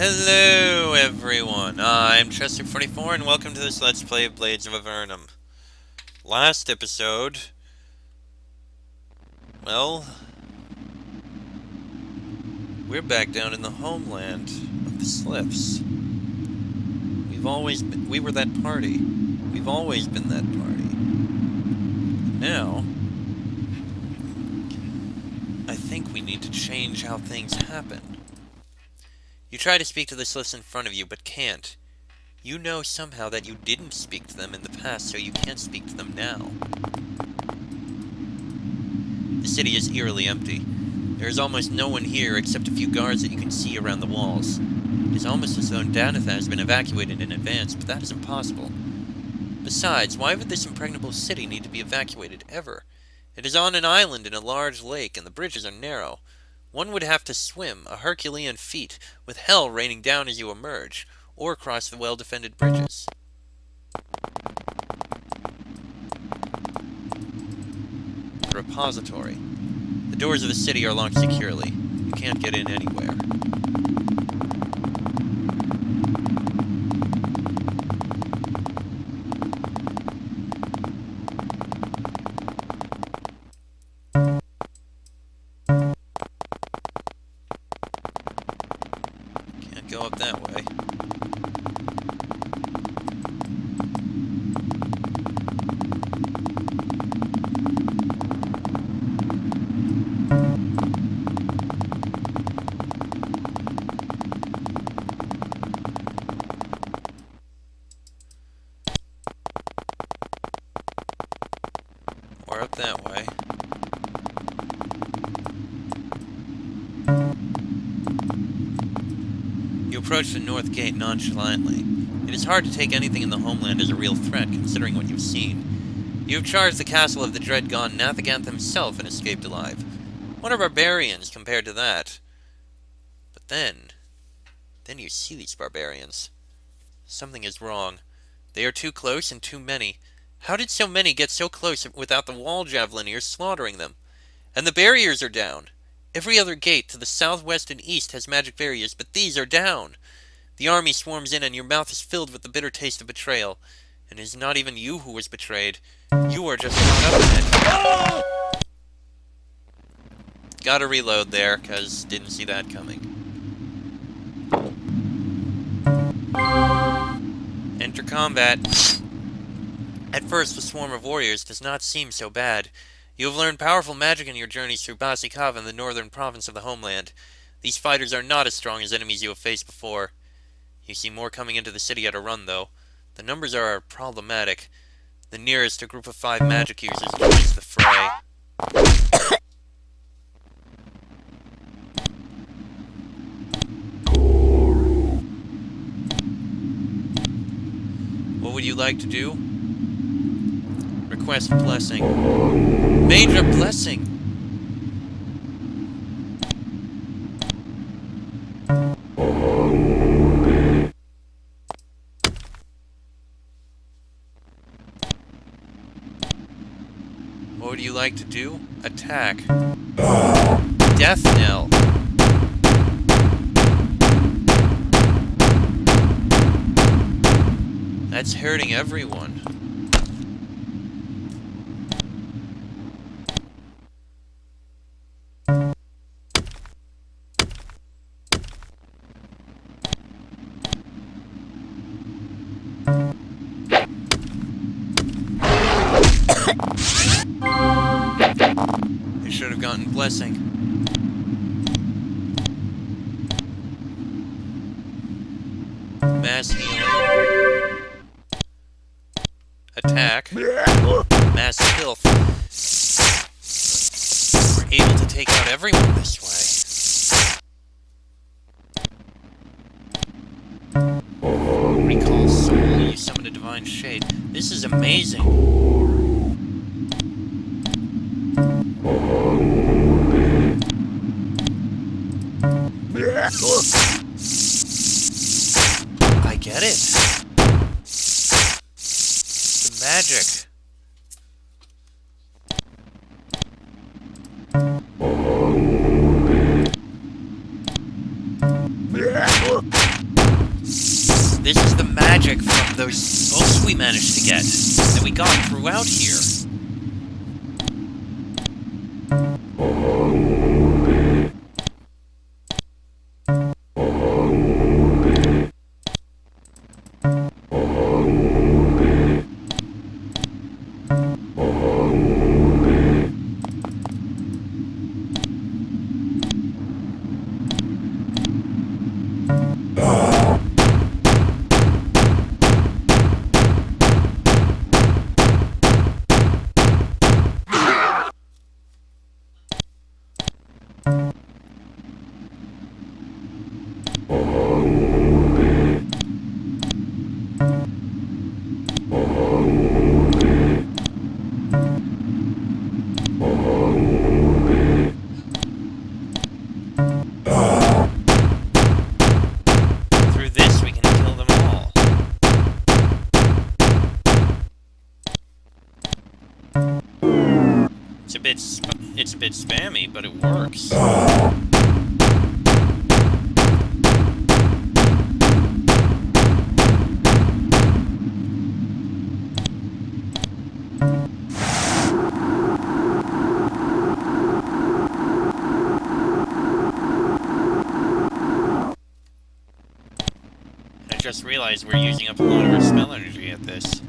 Hello everyone, I'm Chester44 and welcome to this Let's Play of Blades of Avernum. Last episode, well, we're back down in the homeland of the Sliffs. We were that party. We've always been that party. Now, I think we need to change how things happen. You try to speak to the Sliffs in front of you, but can't. You know somehow that you didn't speak to them in the past, so you can't speak to them now. The city is eerily empty. There is almost no one here except a few guards that you can see around the walls. It is almost as though Danatha has been evacuated in advance, but that is impossible. Besides, why would this impregnable city need to be evacuated ever? It is on an island in a large lake, and the bridges are narrow. One would have to swim, a Herculean feat, with hell raining down as you emerge, or cross the well-defended bridges. The repository. The doors of the city are locked securely. You can't get in anywhere. Can't go up that way. Or up that way. You approach the north gate nonchalantly. It is hard to take anything in the homeland as a real threat, considering what you've seen. You have charged the castle of the dread-gone Nathaganth himself and escaped alive. What are barbarians compared to that? But then you see these barbarians. Something is wrong. They are too close and too many. How did so many get so close without the wall javelineers slaughtering them? And the barriers are down. Every other gate to the southwest and east has magic barriers, but these are down. The army swarms in and your mouth is filled with the bitter taste of betrayal. And it is not even you who was betrayed. You are just caught up in it. Gotta reload there, cause didn't see that coming. Enter combat. At first, the swarm of warriors does not seem so bad. You have learned powerful magic in your journeys through Basikava and the northern province of the homeland. These fighters are not as strong as enemies you have faced before. You see more coming into the city at a run, though. The numbers are problematic. The nearest, a group of 5 magic users, joins the fray. What would you like to do? Request blessing. Major blessing! What would you like to do? Attack. Death knell. That's hurting everyone. You should have gotten blessing. Mass healing. Attack. Mass filth. We're able to take out everyone this way. Recall soul. You summon a divine shade. This is amazing. I get it. The magic. This is the magic from those books we managed to get, that we got throughout here. Through this, we can kill them all. It's a bit spammy, but it works. I just realized we're using up a lot of our spell energy at this.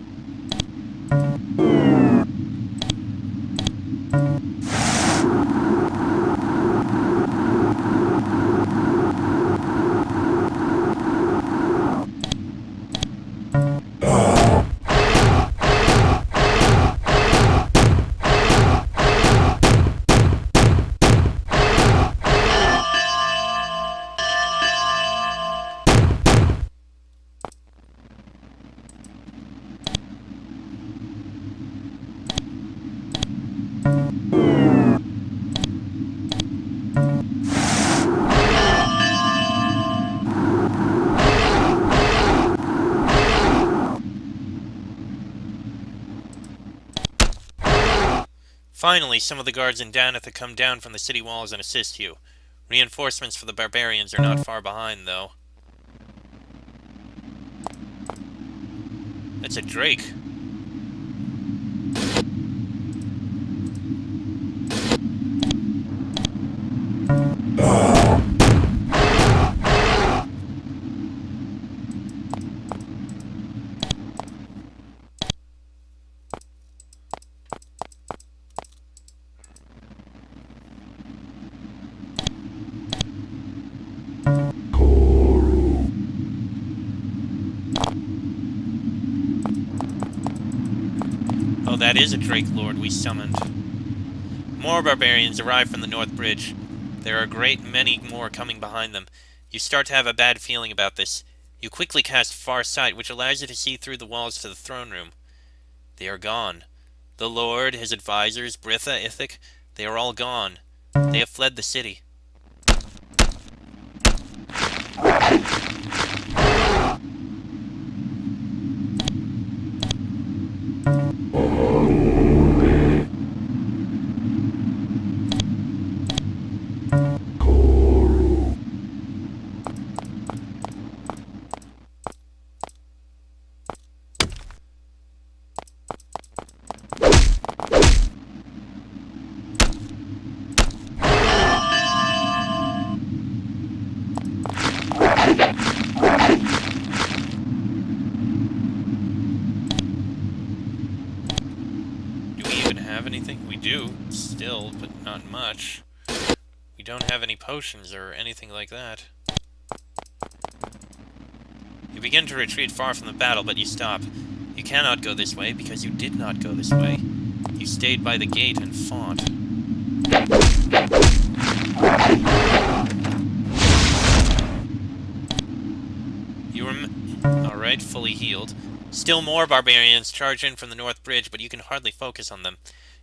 Finally, some of the guards in Danitha come down from the city walls and assist you. Reinforcements for the barbarians are not far behind, though. That's a drake. Oh, that is a Drake Lord we summoned. More barbarians arrive from the North Bridge. There are a great many more coming behind them. You start to have a bad feeling about this. You quickly cast Far Sight, which allows you to see through the walls to the throne room. They are gone. The Lord, his advisors, Britha, Ithic, they are all gone. They have fled the city. Anything? We do, still, but not much. We don't have any potions or anything like that. You begin to retreat far from the battle, but you stop. You cannot go this way, because you did not go this way. You stayed by the gate and fought. You were... Alright, fully healed. Still more barbarians charge in from the North Bridge, but you can hardly focus on them.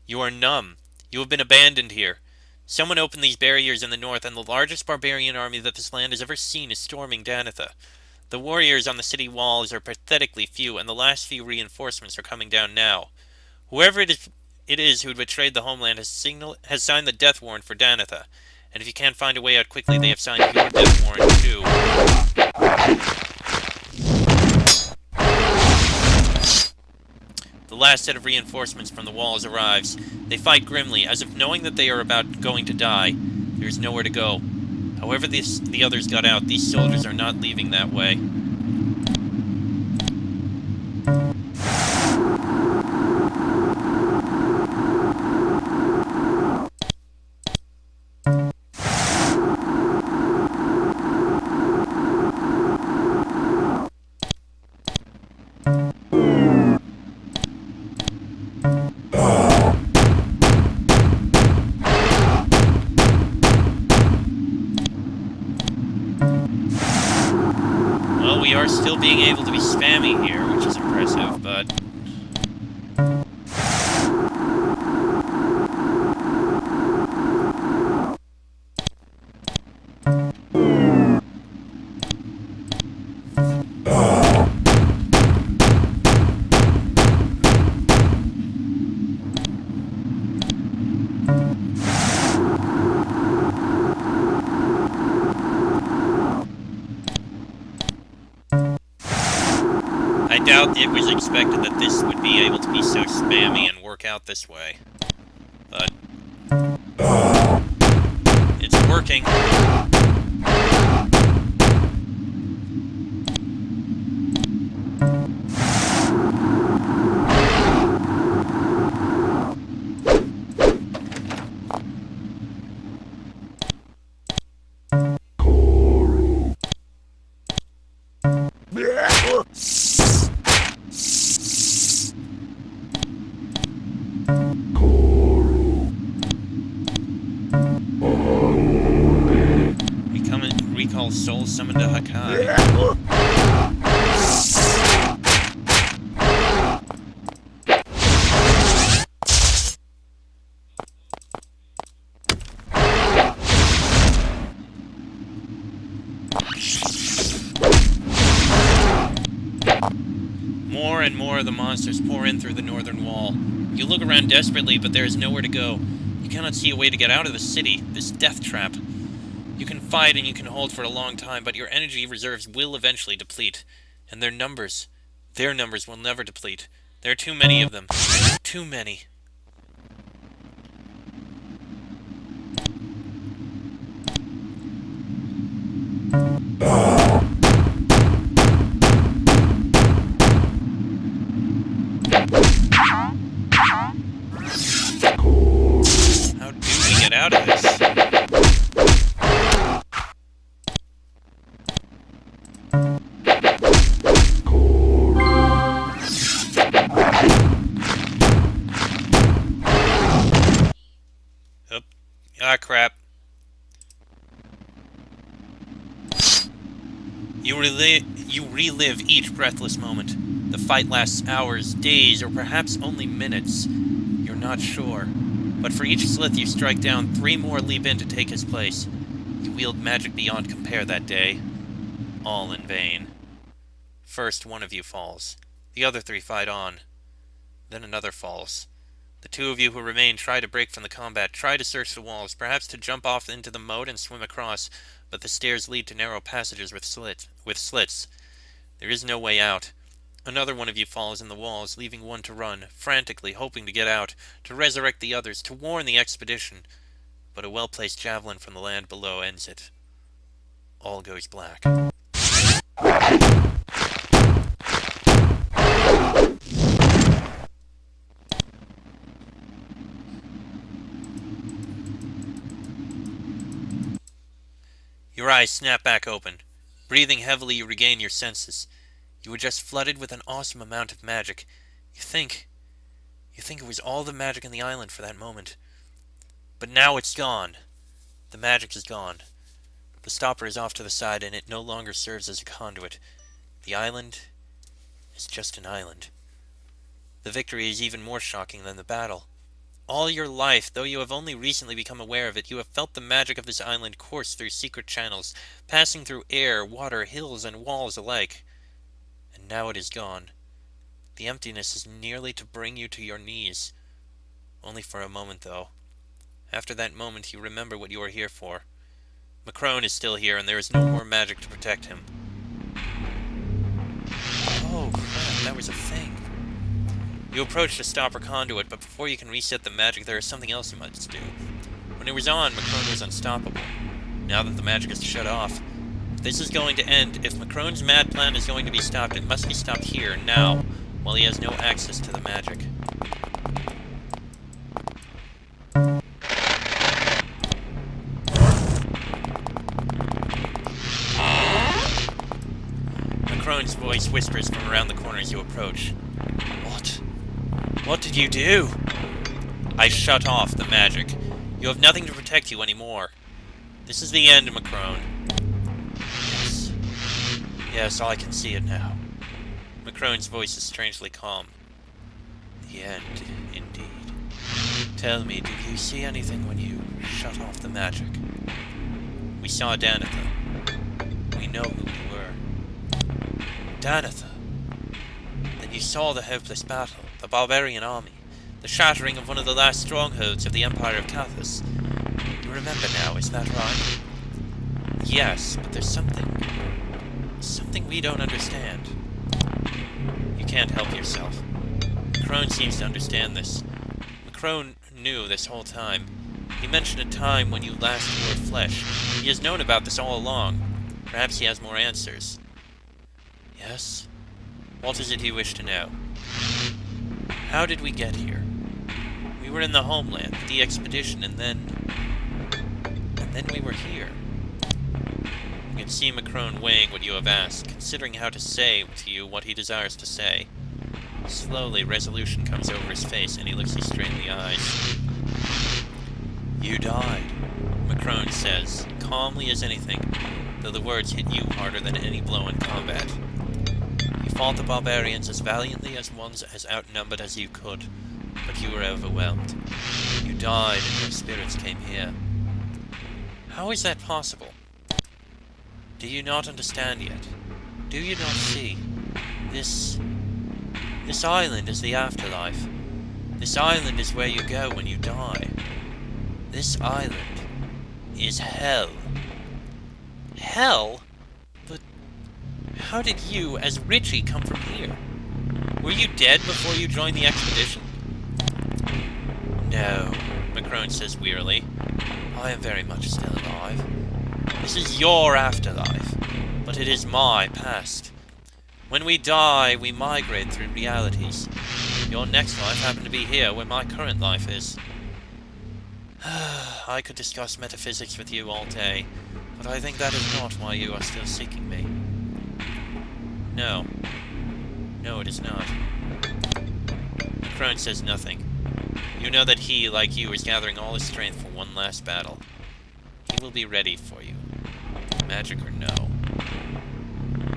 You are numb. You have been abandoned here. Someone opened these barriers in the north, and the largest barbarian army that this land has ever seen is storming Danitha. The warriors on the city walls are pathetically few, and the last few reinforcements are coming down now. Whoever it is who betrayed the homeland has signed the death warrant for Danitha, and if you can't find a way out quickly, they have signed your death warrant too. last set of reinforcements from the walls arrives. They fight grimly, as if knowing that they are going to die. There is nowhere to go. However the others got out, these soldiers are not leaving that way. Well, we are still being able to be spammy here, which is impressive, but... I doubt it was expected that this would be able to be so spammy and work out this way. But... it's working. Recall soul summoned to Hakai. More and more of the monsters pour in through the northern wall. You look around desperately, but there is nowhere to go. You cannot see a way to get out of the city, this death trap. You can fight and you can hold for a long time, but your energy reserves will eventually deplete. And their numbers will never deplete. There are too many of them. Too many. How do we get out of this? Ah, crap. You relive each breathless moment. The fight lasts hours, days, or perhaps only minutes. You're not sure. But for each Slith you strike down, 3 more leap in to take his place. You wield magic beyond compare that day. All in vain. First, one of you falls. The other 3 fight on. Then another falls. The 2 of you who remain try to break from the combat, try to search the walls, perhaps to jump off into the moat and swim across, but the stairs lead to narrow passages with slits. There is no way out. Another one of you falls in the walls, leaving one to run, frantically hoping to get out, to resurrect the others, to warn the expedition. But a well-placed javelin from the land below ends it. All goes black. Your eyes snap back open. Breathing heavily, you regain your senses. You were just flooded with an awesome amount of magic. You think it was all the magic in the island for that moment. But now it's gone. The magic is gone. The stopper is off to the side, and it no longer serves as a conduit. The island is just an island. The victory is even more shocking than the battle. All your life, though you have only recently become aware of it, you have felt the magic of this island course through secret channels, passing through air, water, hills, and walls alike. And now it is gone. The emptiness is nearly to bring you to your knees. Only for a moment, though. After that moment, you remember what you are here for. Macron is still here, and there is no more magic to protect him. Oh, crap, that was a thing. You approach the stopper conduit, but before you can reset the magic, there is something else you must do. When it was on, Macron was unstoppable. Now that the magic is shut off, if this is going to end, if Macron's mad plan is going to be stopped, it must be stopped here, now, while he has no access to the magic. Macron's voice whispers from around the corner as you approach. What? What did you do? I shut off the magic. You have nothing to protect you anymore. This is the end, Macron. Yes. Yes, I can see it now. Macron's voice is strangely calm. The end, indeed. Tell me, did you see anything when you shut off the magic? We saw Danitha. We know who we were. Danitha. Then you saw the hopeless battle, the barbarian army, the shattering of one of the last strongholds of the Empire of Cathus. You remember now, is that right? Yes, but there's something we don't understand. You can't help yourself. Macron seems to understand this. Macron knew this whole time. He mentioned a time when you last wore flesh. He has known about this all along. Perhaps he has more answers. Yes? What is it you wish to know? How did we get here? We were in the homeland, the expedition, and then we were here. You can see Macron weighing what you have asked, considering how to say to you what he desires to say. Slowly, resolution comes over his face, and he looks you straight in the eyes. You died, Macron says, calmly as anything, though the words hit you harder than any blow in combat. You fought the barbarians as valiantly as ones as outnumbered as you could, but you were overwhelmed. You died and your spirits came here. How is that possible? Do you not understand yet? Do you not see? This island is the afterlife. This island is where you go when you die. This island is hell. Hell? But how did you, as Richie, come from here? Were you dead before you joined the expedition? No, Macron says wearily. I am very much still alive. This is your afterlife, but it is my past. When we die, we migrate through realities. Your next life happened to be here, where my current life is. I could discuss metaphysics with you all day, but I think that is not why you are still seeking me. No. No, it is not. Macron says nothing. You know that he, like you, is gathering all his strength for one last battle. He will be ready for you. Magic or no.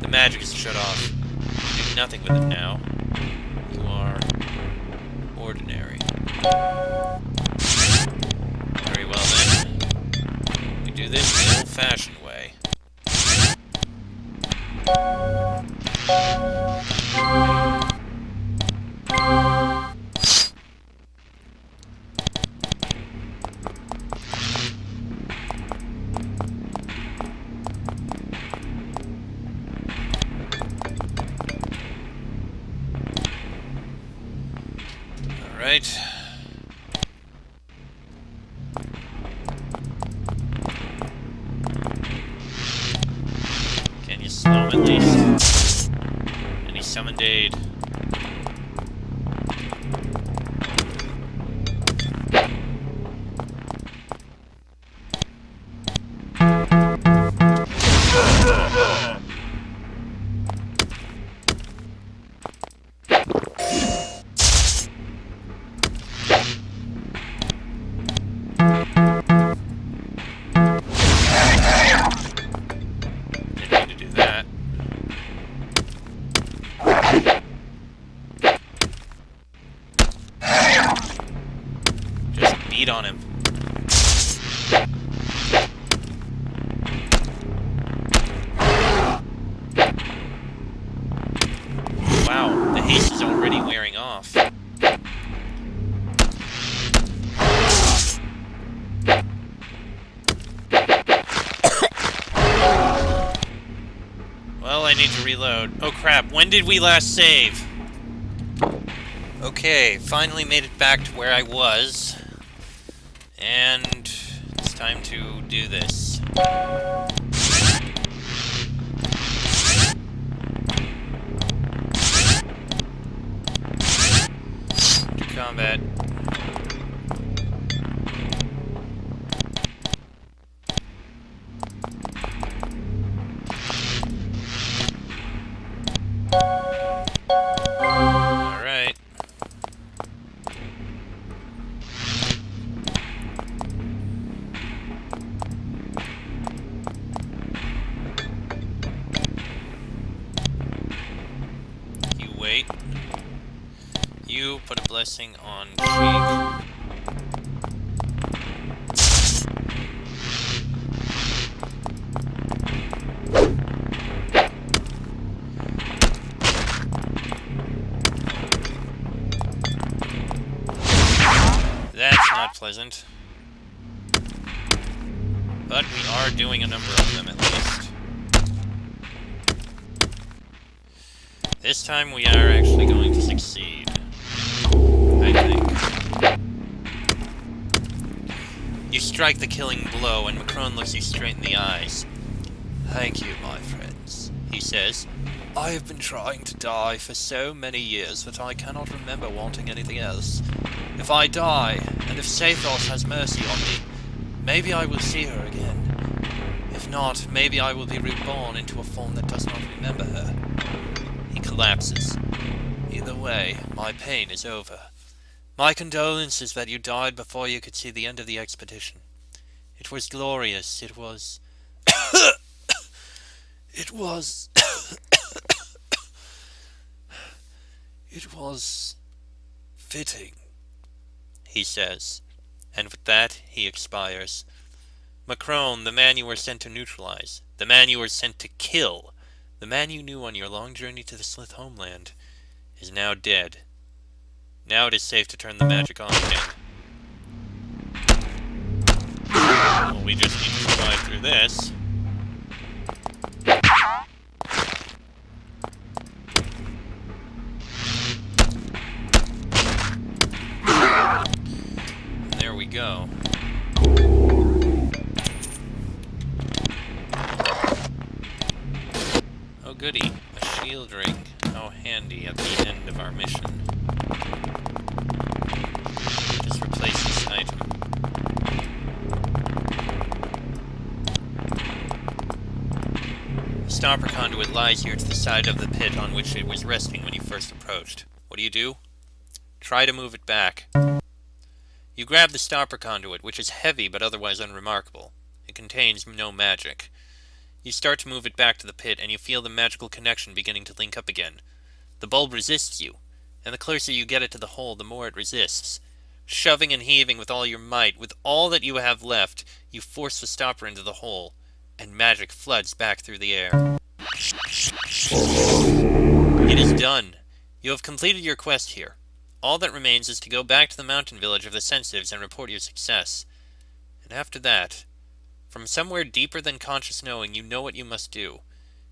The magic is shut off. You do nothing with it now. You are ordinary. Very well then. We do this the old-fashioned way. Alright. Can you slow him at least? And he summoned aid. On him. Wow, the haste is already wearing off. Well, I need to reload. Oh crap, when did we last save? Okay, finally made it back to where I was. And it's time to do this. To combat. Alright. You wait. You put a blessing on Cheek. That's not pleasant. But we are doing a number of them at least. This time we are actually going to succeed. I think. You strike the killing blow, and Macron looks you straight in the eyes. "Thank you, my friends," he says. "I have been trying to die for so many years that I cannot remember wanting anything else. If I die, and if Sathos has mercy on me, maybe I will see her again. If not, maybe I will be reborn into a form that does not remember her." He collapses. "Either way, my pain is over. My condolences that you died before you could see the end of the expedition. It was glorious, it was... it was... it was... fitting," he says, and with that he expires. Macron, the man you were sent to neutralize, the man you were sent to kill, the man you knew on your long journey to the Slith homeland, is now dead. Now it is safe to turn the magic on again. Well, we just need to survive through this. There we go. Oh goody, a shield ring. How handy at the end of our mission. Just replace this item. The stopper conduit lies here to the side of the pit on which it was resting when you first approached. What do? Try to move it back. You grab the stopper conduit, which is heavy but otherwise unremarkable. It contains no magic. You start to move it back to the pit, and you feel the magical connection beginning to link up again. The bulb resists you, and the closer you get it to the hole, the more it resists. Shoving and heaving with all your might, with all that you have left, you force the stopper into the hole, and magic floods back through the air. It is done. You have completed your quest here. All that remains is to go back to the mountain village of the Sensitives and report your success. And after that, from somewhere deeper than conscious knowing, you know what you must do.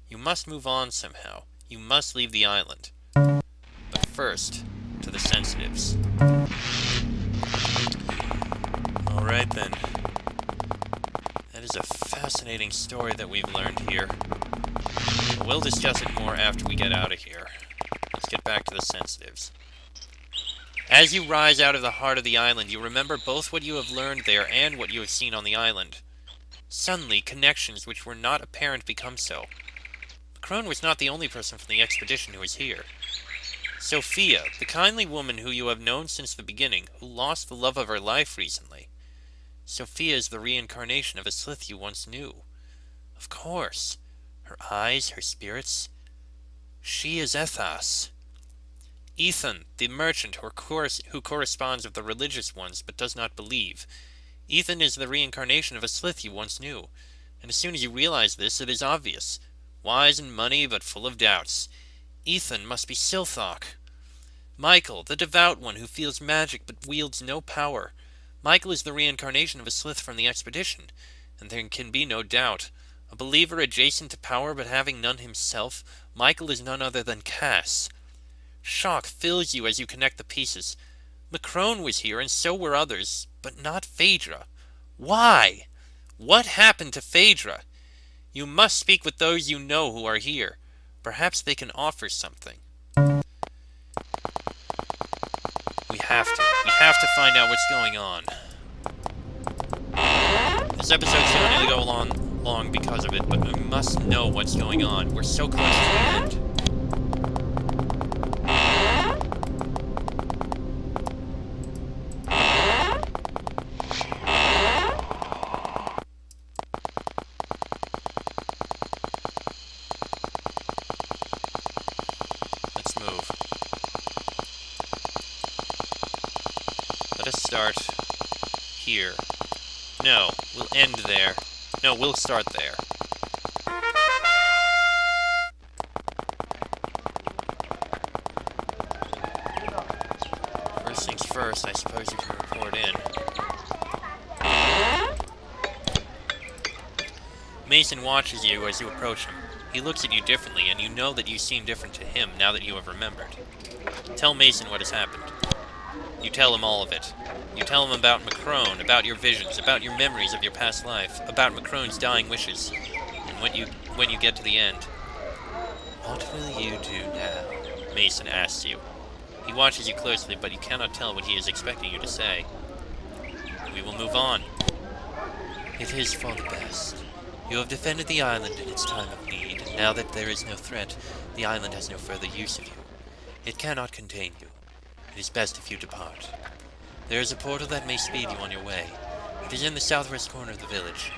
You must move on somehow. You must leave the island. But first, to the Sensitives. Alright then. That is a fascinating story that we've learned here. But we'll discuss it more after we get out of here. Let's get back to the Sensitives. As you rise out of the heart of the island, you remember both what you have learned there and what you have seen on the island. Suddenly, connections which were not apparent become so. Macron was not the only person from the expedition who was here. Sophia, the kindly woman who you have known since the beginning, who lost the love of her life recently. Sophia is the reincarnation of a Slith you once knew. Of course. Her eyes, her spirits. She is Ethas. Ethan, the merchant who corresponds with the religious ones but does not believe. Ethan is the reincarnation of a Slith you once knew, and as soon as you realize this, it is obvious. Wise in money, but full of doubts. Ethan must be Silthok. Michael, the devout one who feels magic but wields no power. Michael is the reincarnation of a Slith from the expedition, and there can be no doubt. A believer adjacent to power but having none himself, Michael is none other than Cass. Shock fills you as you connect the pieces. Macrone was here, and so were others, but not Phaedra. Why? What happened to Phaedra? You must speak with those you know who are here. Perhaps they can offer something. We have to. We have to find out what's going on. This episode's going to go long because of it, but we must know what's going on. We're so close to the end. Let's move. Let us start here. No, we'll end there. No, we'll start there. First things first, I suppose you can report in. Mason watches you as you approach him. He looks at you differently, and you know that you seem different to him now that you have remembered. Tell Mason what has happened. You tell him all of it. You tell him about Macrone, about your visions, about your memories of your past life, about Macrone's dying wishes, and when you get to the end. What will you do now? Mason asks you. He watches you closely, but you cannot tell what he is expecting you to say. We will move on. It is for the best. You have defended the island in its time of need, and now that there is no threat, the island has no further use of you. It cannot contain you. It is best if you depart. There is a portal that may speed you on your way. It is in the southwest corner of the village.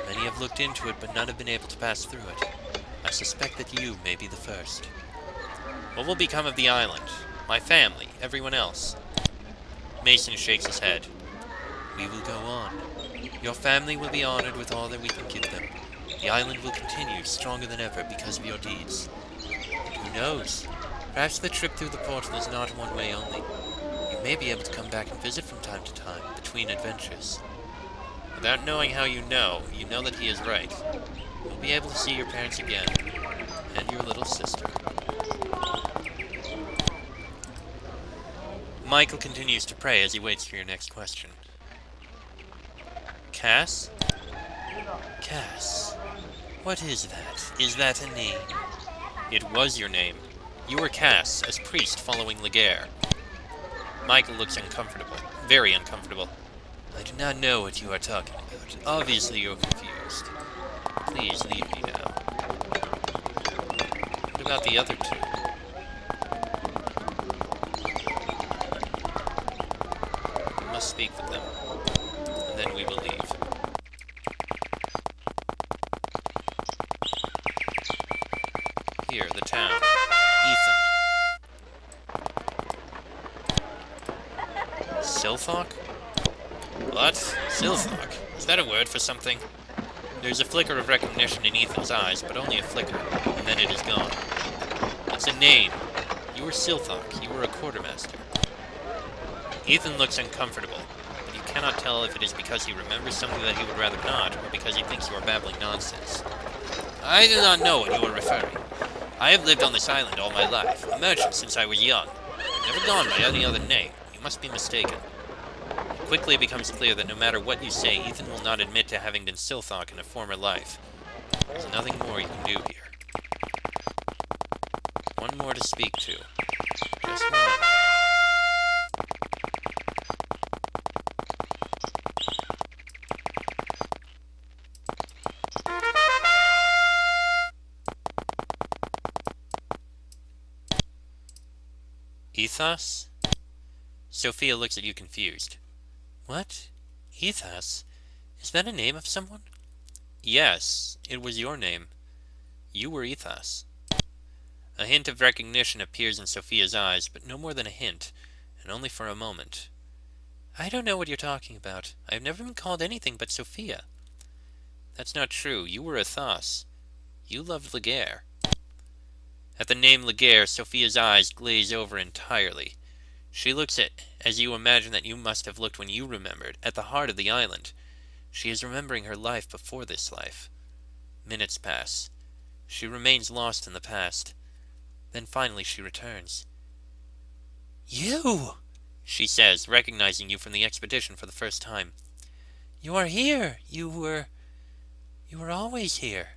Many have looked into it, but none have been able to pass through it. I suspect that you may be the first. What will become of the island? My family? Everyone else? Mason shakes his head. We will go on. Your family will be honored with all that we can give them. The island will continue, stronger than ever, because of your deeds. And who knows? Perhaps the trip through the portal is not one way only. You may be able to come back and visit from time to time, between adventures. Without knowing how you know that he is right. You'll be able to see your parents again, and your little sister. Michael continues to pray as he waits for your next question. Cass? Cass. What is that? Is that a name? It was your name. You were Cass, as priest following Laguerre. Michael looks uncomfortable. Very uncomfortable. I do not know what you are talking about. Obviously you're confused. Please leave me now. What about the other two? We must speak with them. And then we will leave. Here, the town. Ethan. Silthok? What? Silthok? Is that a word for something? There's a flicker of recognition in Ethan's eyes, but only a flicker, and then it is gone. It's a name. You were Silthok. You were a quartermaster. Ethan looks uncomfortable, but you cannot tell if it is because he remembers something that he would rather not, or because he thinks you are babbling nonsense. I do not know what you are referring. I have lived on this island all my life, a merchant since I was young. I've never gone by any other name. You must be mistaken. It quickly becomes clear that no matter what you say, Ethan will not admit to having been Silthok in a former life. There's nothing more you can do here. One more to speak to. Just one. Ethos? Sophia looks at you confused. What? Ethos? Is that a name of someone? Yes, it was your name. You were Ethos. A hint of recognition appears in Sophia's eyes, but no more than a hint, and only for a moment. I don't know what you're talking about. I have never been called anything but Sophia. That's not true. You were Ethos. You loved Laguerre. At the name Laguerre, Sophia's eyes glaze over entirely. She looks at, as you imagine that you must have looked when you remembered, at the heart of the island. She is remembering her life before this life. Minutes pass. She remains lost in the past. Then finally she returns. You! She says, recognizing you from the expedition for the first time. You are here! You were always here.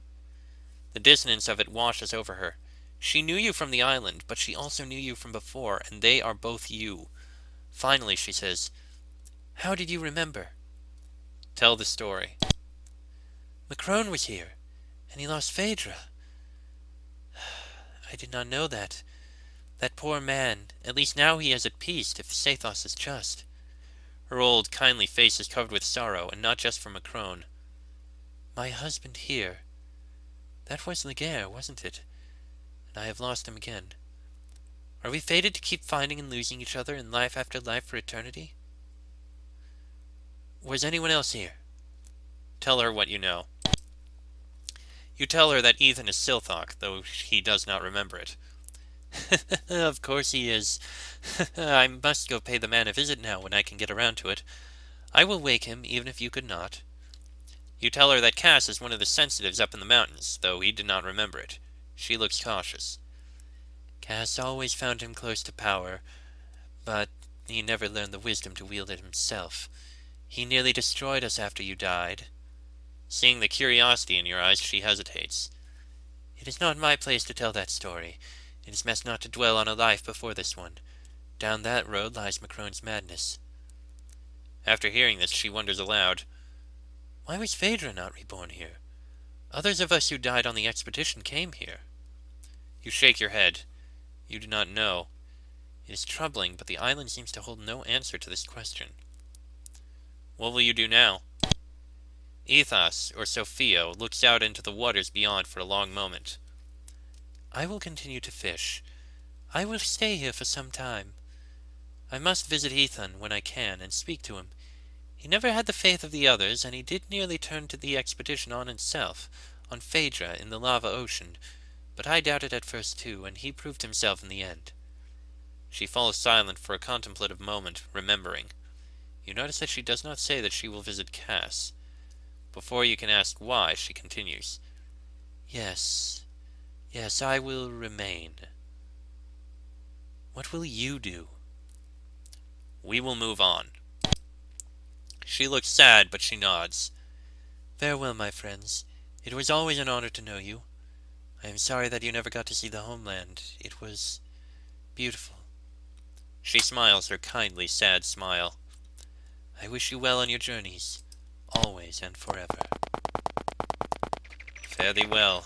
The dissonance of it washes over her. She knew you from the island, but she also knew you from before, and they are both you. Finally, she says, How did you remember? Tell the story. Macron was here, and he lost Phaedra. I did not know that. That poor man, at least now he is at peace, if Sathos is just. Her old, kindly face is covered with sorrow, and not just for Macron. My husband here. That was Laguerre, wasn't it? And I have lost him again. Are we fated to keep finding and losing each other in life after life for eternity? Was anyone else here? Tell her what you know. You tell her that Ethan is Silthok, though he does not remember it. Of course he is. I must go pay the man a visit now when I can get around to it. I will wake him, even if you could not. You tell her that Cass is one of the sensitives up in the mountains, though he did not remember it. She looks cautious. Cass always found him close to power, but he never learned the wisdom to wield it himself. He nearly destroyed us after you died. Seeing the curiosity in your eyes, she hesitates. It is not my place to tell that story. It is best not to dwell on a life before this one. Down that road lies Macron's madness. After hearing this, she wonders aloud, Why was Phaedra not reborn here? Others of us who died on the expedition came here. You shake your head. You do not know. It is troubling, but the island seems to hold no answer to this question. What will you do now? Ethos, or Sophia, looks out into the waters beyond for a long moment. I will continue to fish. I will stay here for some time. I must visit Ethan when I can and speak to him. He never had the faith of the others, and he did nearly turn to the expedition on himself, on Phaedra in the lava ocean, but I doubted at first too, and he proved himself in the end. She falls silent for a contemplative moment, remembering. You notice that she does not say that she will visit Cass. Before you can ask why, she continues. Yes, I will remain. What will you do? We will move on. She looks sad, but she nods. Farewell, my friends. It was always an honor to know you. I am sorry that you never got to see the homeland. It was beautiful. She smiles her kindly, sad smile. I wish you well on your journeys, always and forever. Fare thee well.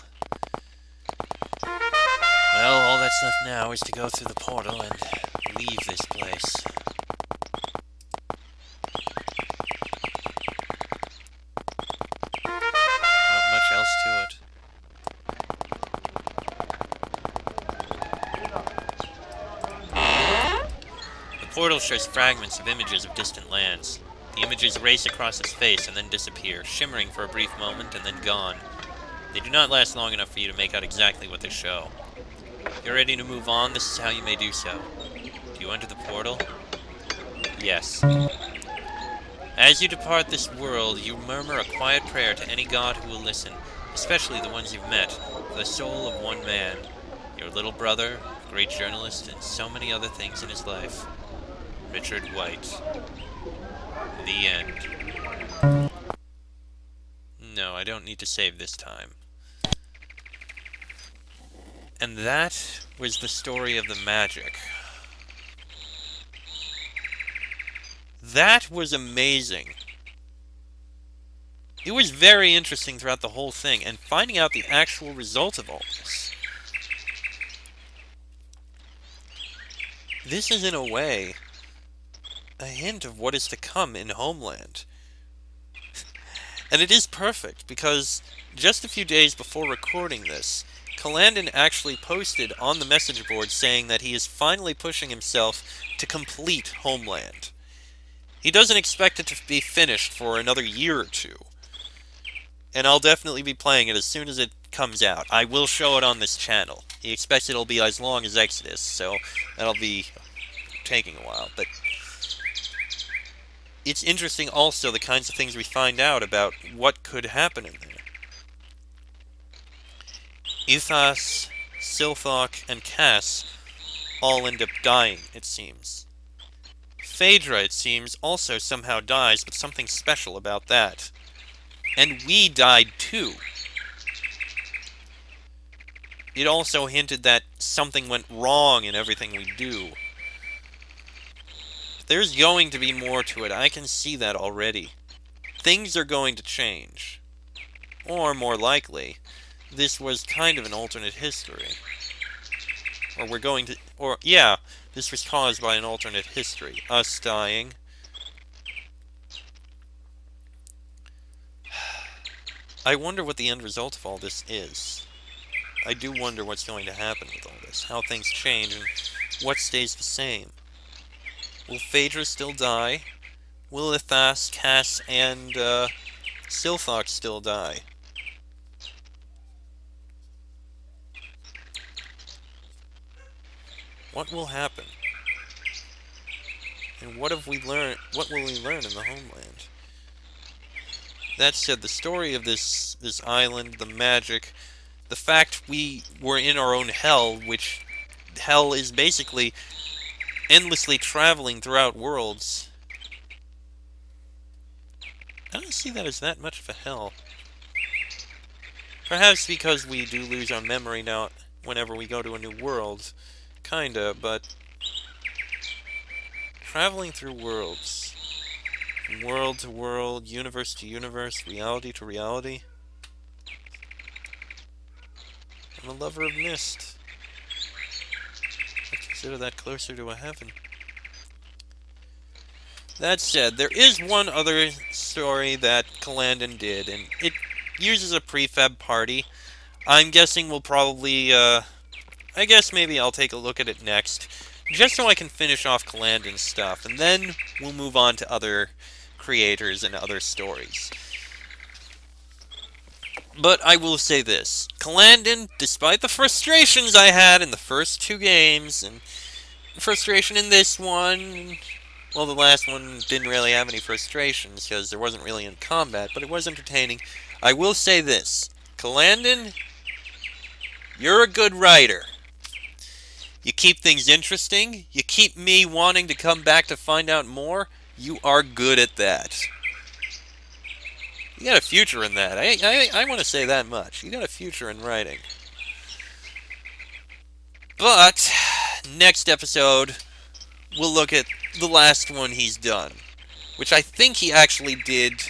Well, all that's left now is to go through the portal and leave this place. Not much else to it. The portal shows fragments of images of distant lands. The images race across his face and then disappear, shimmering for a brief moment and then gone. They do not last long enough for you to make out exactly what they show. If you're ready to move on, this is how you may do so. Do you enter the portal? Yes. As you depart this world, you murmur a quiet prayer to any god who will listen, especially the ones you've met, for the soul of one man, your little brother, great journalist, and so many other things in his life. Richard White. The end. No, I don't need to save this time. And that was the story of the magic. That was amazing. It was very interesting throughout the whole thing, and finding out the actual result of all this. This is, in a way, a hint of what is to come in Homeland. And it is perfect, because just a few days before recording this, Calandon actually posted on the message board saying that he is finally pushing himself to complete Homeland. He doesn't expect it to be finished for another year or two. And I'll definitely be playing it as soon as it comes out. I will show it on this channel. He expects it'll be as long as Exodus, so that'll be taking a while. But it's interesting also the kinds of things we find out about what could happen in there. Ethos, Silthok, and Cass all end up dying, it seems. Phaedra, it seems, also somehow dies, but something special about that. And we died too. It also hinted that something went wrong in everything we do. There's going to be more to it. I can see that already. Things are going to change. Or, more likely, this was kind of an alternate history. Or we're going to... Or, yeah, this was caused by an alternate history. Us dying. I wonder what the end result of all this is. I do wonder what's going to happen with all this. How things change and what stays the same. Will Phaedra still die? Will Ithas, Cass, and Silthok still die? What will happen? And what have we learned? What will we learn in the homeland? That said, the story of this island, the magic, the fact we were in our own hell, which hell is basically endlessly traveling throughout worlds. I don't see that as that much of a hell. Perhaps because we do lose our memory now whenever we go to a new world. Kinda, but... Traveling through worlds. From world to world, universe to universe, reality to reality. I'm a lover of mist. I consider that closer to a heaven. That said, there is one other story that Calandon did, and it uses a prefab party. I'm guessing we'll probably, I guess maybe I'll take a look at it next, just so I can finish off Calandon's stuff, and then we'll move on to other creators and other stories. But I will say this, Calandon, despite the frustrations I had in the first two games, and frustration in this one... Well, the last one didn't really have any frustrations, because there wasn't really any combat, but it was entertaining. I will say this, Calandon, you're a good writer. You keep things interesting, you keep me wanting to come back to find out more, you are good at that. You got a future in that, I want to say that much. You got a future in writing. But, next episode, we'll look at the last one he's done, which I think he actually did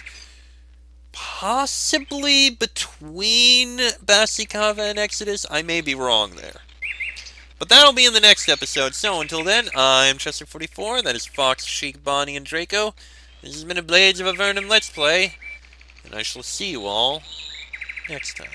possibly between Basikava and Exodus. I may be wrong there. But that'll be in the next episode, so until then, I'm Chester44, that is Fox, Sheik, Bonnie, and Draco. This has been a Blades of Avernum Let's Play, and I shall see you all next time.